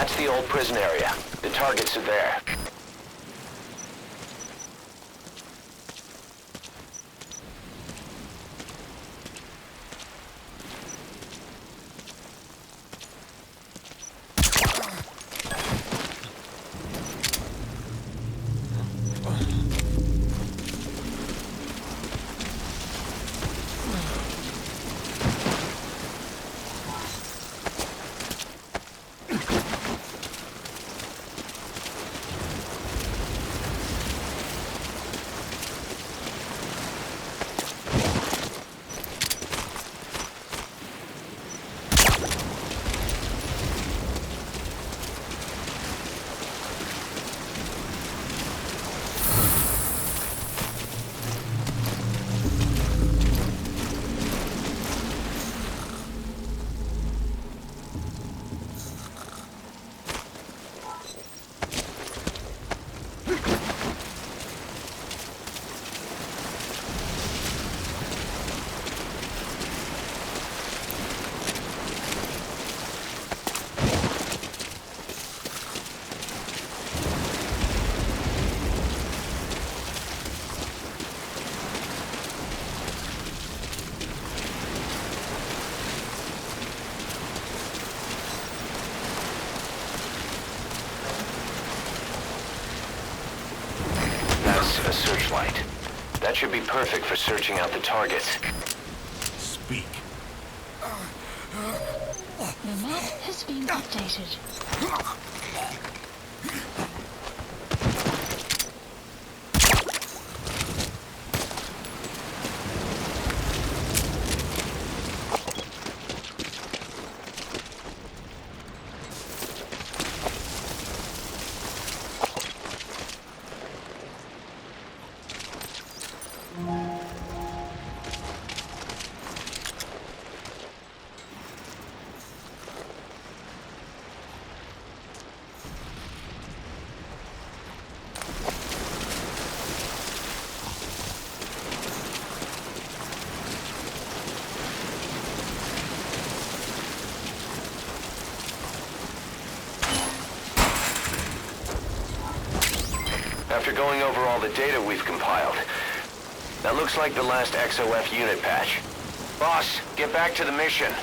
That's the old prison area. The targets are there. A searchlight. That should be perfect for searching out the targets. Speak. The map has been updated. After going over all the data we've compiled, that looks like the last XOF unit patch. Boss, get back to the mission.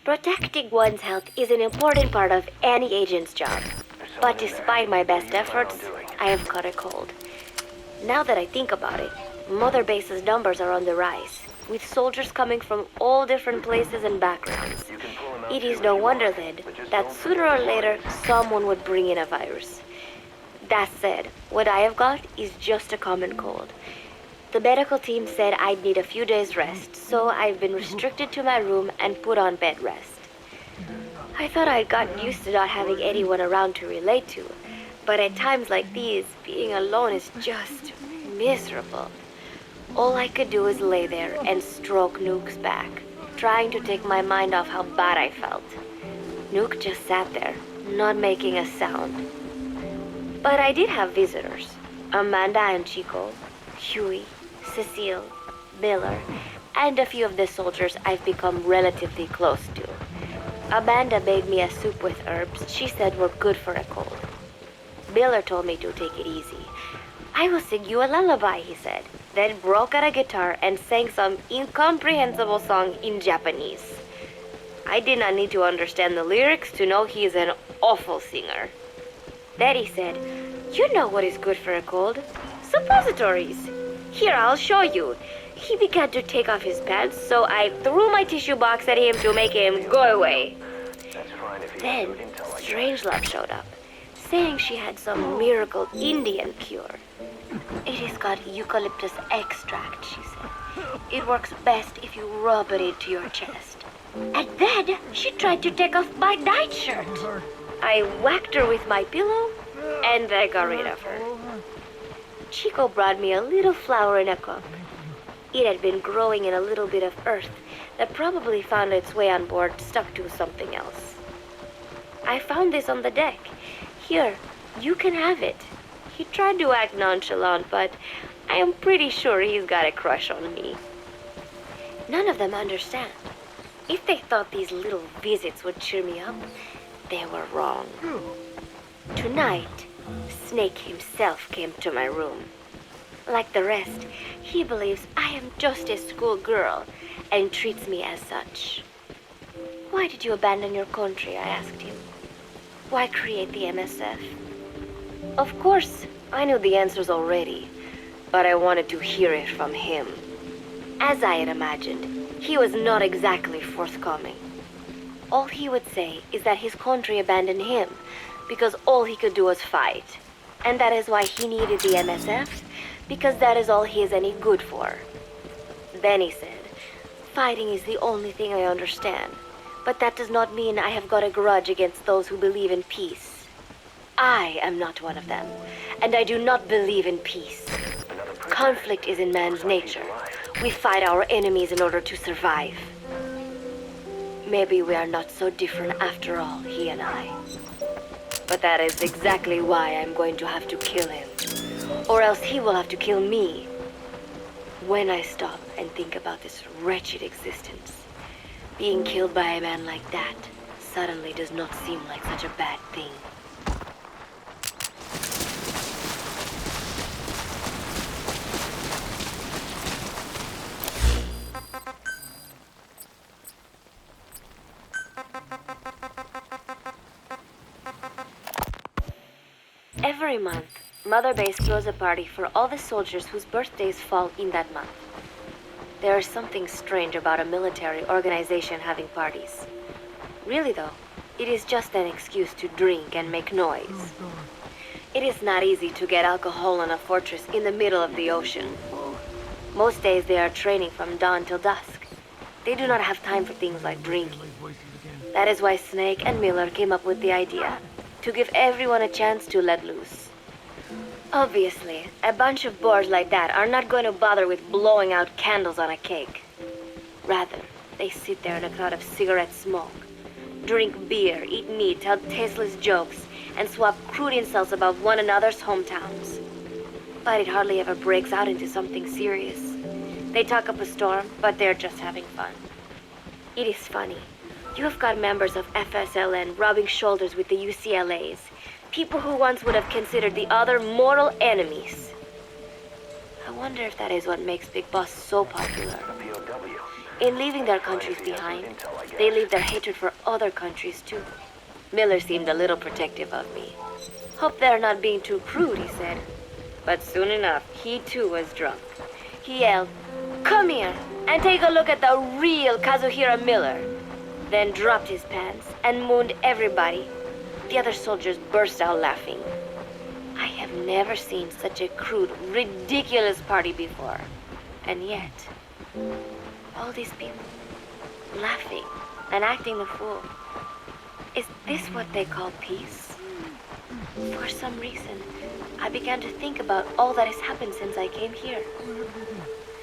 Protecting one's health is an important part of any agent's job. But despite my best efforts, I have caught a cold. Now that I think about it, Mother Base's numbers are on the rise, with soldiers coming from all different places and backgrounds. It is no wonder then that sooner or later someone would bring in a virus. That said, what I have got is just a common cold. The medical team said I'd need a few days rest, so I've been restricted to my room and put on bed rest. I thought I'd gotten used to not having anyone around to relate to, but at times like these, being alone is just miserable. All I could do is lay there and stroke Nuke's back, trying to take my mind off how bad I felt. Nuke just sat there, not making a sound. But I did have visitors. Amanda and Chico, Huey, Cecile, Miller, and a few of the soldiers I've become relatively close to. Amanda made me a soup with herbs she said were good for a cold. Miller told me to take it easy. I will sing you a lullaby, he said, then broke out a guitar and sang some incomprehensible song in Japanese. I did not need to understand the lyrics to know he is an awful singer. Then he said, "You know what is good for a cold? Suppositories. Here, I'll show you." He began to take off his pants, so I threw my tissue box at him to make him go away. Then, Strangelove showed up, saying she had some miracle Indian cure. It has got eucalyptus extract, she said. It works best if you rub it into your chest. And then she tried to take off my nightshirt. I whacked her with my pillow, and I got rid of her. Chico brought me a little flower in a cup. It had been growing in a little bit of earth that probably found its way on board stuck to something else. I found this on the deck. Here, you can have it. He tried to act nonchalant, but I am pretty sure he's got a crush on me. None of them understand. If they thought these little visits would cheer me up, they were wrong. Tonight, Snake himself came to my room. Like the rest, he believes I am just a schoolgirl and treats me as such. Why did you abandon your country? I asked him. Why create the MSF? Of course, I knew the answers already, but I wanted to hear it from him. As I had imagined, he was not exactly forthcoming. All he would say is that his country abandoned him because all he could do was fight. And that is why he needed the MSF, because that is all he is any good for. Then he said, fighting is the only thing I understand, but that does not mean I have got a grudge against those who believe in peace. I am not one of them, and I do not believe in peace. Conflict is in man's nature. We fight our enemies in order to survive. Maybe we are not so different after all, he and I. But that is exactly why I'm going to have to kill him. Or else he will have to kill me. When I stop and think about this wretched existence, being killed by a man like that suddenly does not seem like such a bad thing. Every month, Mother Base throws a party for all the soldiers whose birthdays fall in that month. There is something strange about a military organization having parties. Really though, it is just an excuse to drink and make noise. It is not easy to get alcohol on a fortress in the middle of the ocean. Most days they are training from dawn till dusk. They do not have time for things like drinking. That is why Snake and Miller came up with the idea to give everyone a chance to let loose. Obviously, a bunch of boors like that are not going to bother with blowing out candles on a cake. Rather, they sit there in a cloud of cigarette smoke, drink beer, eat meat, tell tasteless jokes, and swap crude insults about one another's hometowns. But it hardly ever breaks out into something serious. They talk up a storm, but they're just having fun. It is funny. You have got members of FSLN rubbing shoulders with the UCLAs, people who once would have considered the other mortal enemies. I wonder if that is what makes Big Boss so popular. In leaving their countries behind, they leave their hatred for other countries too. Miller seemed a little protective of me. Hope they're not being too crude, he said. But soon enough, he too was drunk. He yelled, "Come here and take a look at the real Kazuhira Miller." Then dropped his pants and mooned everybody. The other soldiers burst out laughing. I have never seen such a crude, ridiculous party before. And yet, all these people, laughing and acting the fool. Is this what they call peace? For some reason, I began to think about all that has happened since I came here.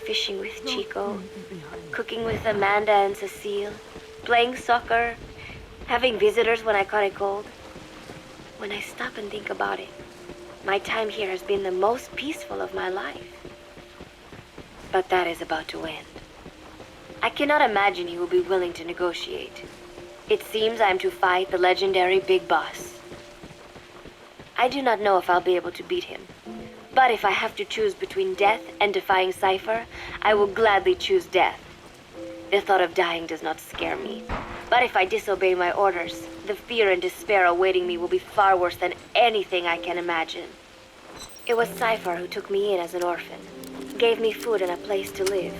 Fishing with Chico, cooking with Amanda and Cecile, playing soccer, having visitors when I caught a cold. When I stop and think about it, my time here has been the most peaceful of my life. But that is about to end. I cannot imagine he will be willing to negotiate. It seems I am to fight the legendary Big Boss. I do not know if I'll be able to beat him. But if I have to choose between death and defying Cypher, I will gladly choose death. The thought of dying does not scare me. But if I disobey my orders, the fear and despair awaiting me will be far worse than anything I can imagine. It was Cypher who took me in as an orphan, gave me food and a place to live.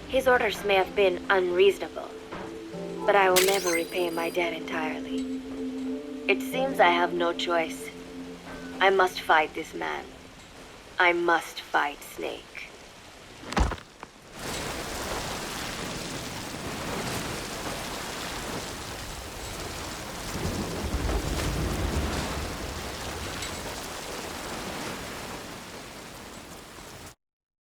His orders may have been unreasonable, but I will never repay my debt entirely. It seems I have no choice. I must fight this man. I must fight Snake.